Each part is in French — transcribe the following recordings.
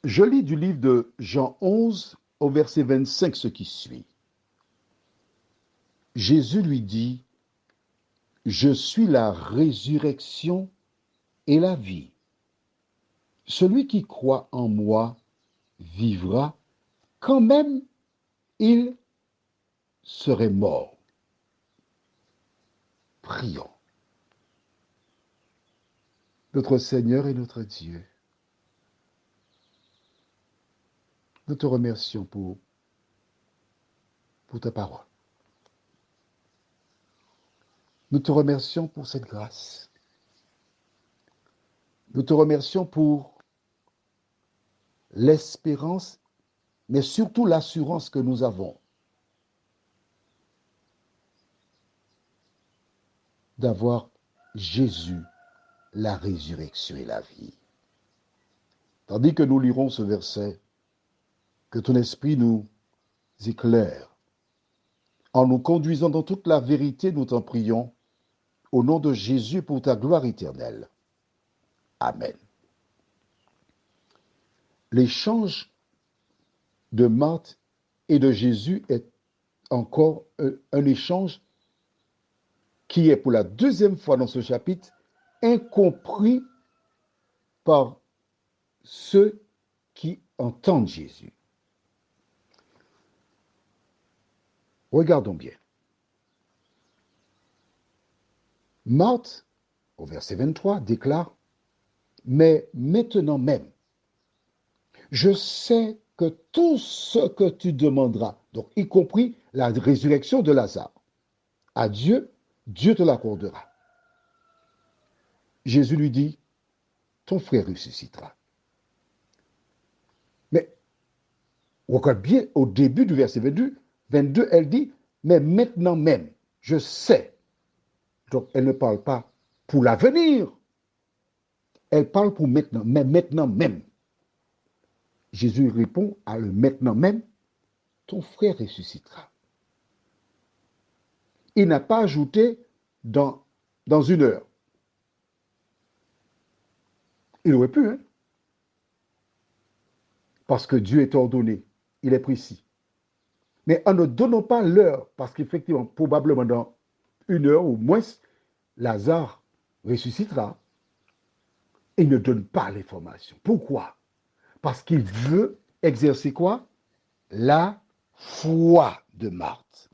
Je lis du livre de Jean 11 au verset 25 ce qui suit. Jésus lui dit, je suis la résurrection et la vie. Celui qui croit en moi vivra quand même il serait mort. Prions. Notre Seigneur et notre Dieu, nous te remercions pour ta parole. Nous te remercions pour cette grâce. Nous te remercions pour l'espérance, mais surtout l'assurance que nous avons d'avoir Jésus, la résurrection et la vie. Tandis que nous lirons ce verset, que ton esprit nous éclaire. En nous conduisant dans toute la vérité, nous t'en prions, au nom de Jésus pour ta gloire éternelle. Amen. L'échange de Marthe et de Jésus est encore un échange qui est pour la deuxième fois dans ce chapitre incompris par ceux qui entendent Jésus. Regardons bien. Marthe, au verset 23, déclare, mais maintenant même, je sais que tout ce que tu demanderas, donc y compris la résurrection de Lazare, à Dieu, Dieu te l'accordera. Jésus lui dit, ton frère ressuscitera. Mais regarde bien, au début du verset 22, elle dit, mais maintenant même, je sais. Donc, elle ne parle pas pour l'avenir. Elle parle pour maintenant, mais maintenant même. Jésus répond à le maintenant même, ton frère ressuscitera. Il n'a pas ajouté dans une heure. Il aurait pu, hein? Parce que Dieu est ordonné, il est précis. Mais en ne donnant pas l'heure, parce qu'effectivement, probablement dans une heure ou moins, Lazare ressuscitera. Il ne donne pas l'information. Pourquoi? Parce qu'il veut exercer quoi? La foi de Marthe.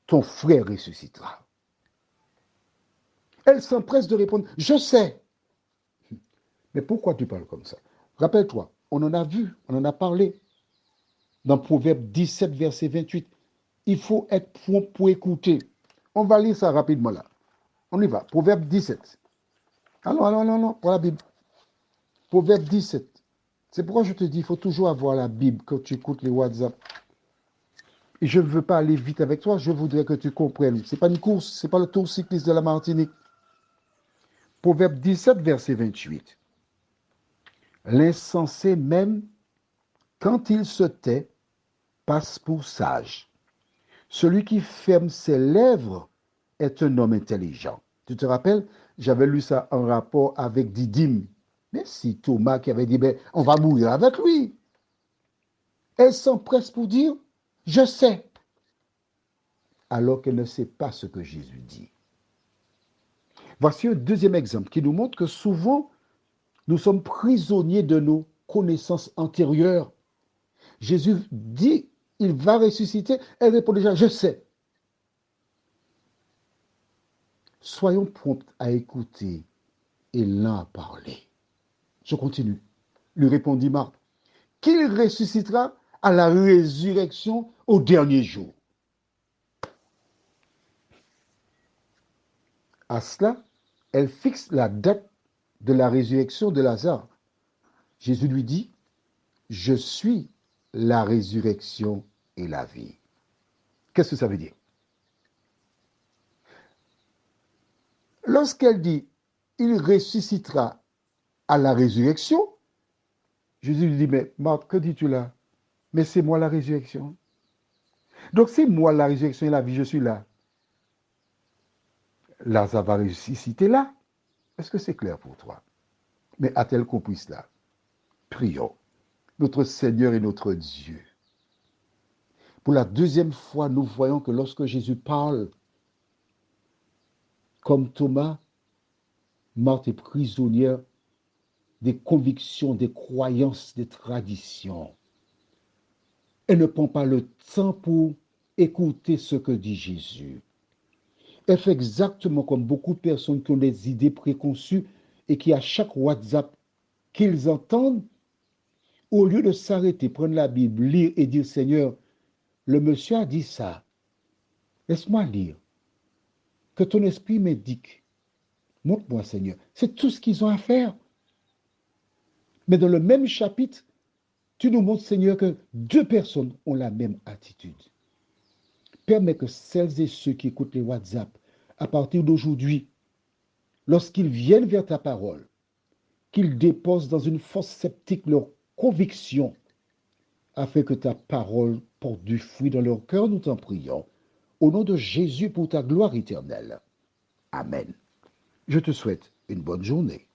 Ton frère ressuscitera. Elle s'empresse de répondre, je sais. Mais pourquoi tu parles comme ça? Rappelle-toi, on en a vu, on en a parlé dans Proverbe 17, verset 28. Il faut être prompt pour écouter. On va lire ça rapidement là. On y va. Proverbe 17. Allons, pour la Bible. Proverbe 17. C'est pourquoi je te dis, il faut toujours avoir la Bible quand tu écoutes les WhatsApp. Et je ne veux pas aller vite avec toi, je voudrais que tu comprennes. Ce n'est pas une course, ce n'est pas le tour cycliste de la Martinique. Proverbe 17, verset 28. L'insensé même, quand il se tait, passe pour sage. Celui qui ferme ses lèvres est un homme intelligent. Tu te rappelles, j'avais lu ça en rapport avec Didyme. Mais si Thomas qui avait dit, ben, on va mourir avec lui. Elle s'empresse pour dire, je sais, alors qu'elle ne sait pas ce que Jésus dit. Voici un deuxième exemple qui nous montre que souvent, nous sommes prisonniers de nos connaissances antérieures. Jésus dit, il va ressusciter. Elle répond déjà, je sais. Soyons prompts à écouter et lents à parler. Je continue. Lui répondit Marthe, qu'il ressuscitera à la résurrection au dernier jour. À cela, elle fixe la date de la résurrection de Lazare. Jésus lui dit, je suis la résurrection et la vie. Qu'est-ce que ça veut dire? Lorsqu'elle dit, il ressuscitera à la résurrection, Jésus lui dit, mais Marthe, que dis-tu là? Mais c'est moi la résurrection. Donc c'est moi la résurrection et la vie, je suis là. Lazare va ressusciter là. Est-ce que c'est clair pour toi? Mais a-t-elle compris cela? Prions. notre Seigneur et notre Dieu. Pour la deuxième fois, nous voyons que lorsque Jésus parle, comme Thomas, Marthe est prisonnière des convictions, des croyances, des traditions. Elle ne prend pas le temps pour écouter ce que dit Jésus. Elle fait exactement comme beaucoup de personnes qui ont des idées préconçues et qui, à chaque WhatsApp qu'ils entendent, au lieu de s'arrêter, prendre la Bible, lire et dire, Seigneur, le monsieur a dit ça, laisse-moi lire, que ton esprit m'indique, montre-moi, Seigneur. C'est tout ce qu'ils ont à faire. Mais dans le même chapitre, tu nous montres, Seigneur, que deux personnes ont la même attitude. Permets que celles et ceux qui écoutent les WhatsApp, à partir d'aujourd'hui, lorsqu'ils viennent vers ta parole, qu'ils déposent dans une force sceptique leurs convictions, afin que ta parole porte du fruit dans leur cœur, nous t'en prions. Au nom de Jésus pour ta gloire éternelle. Amen. Je te souhaite une bonne journée.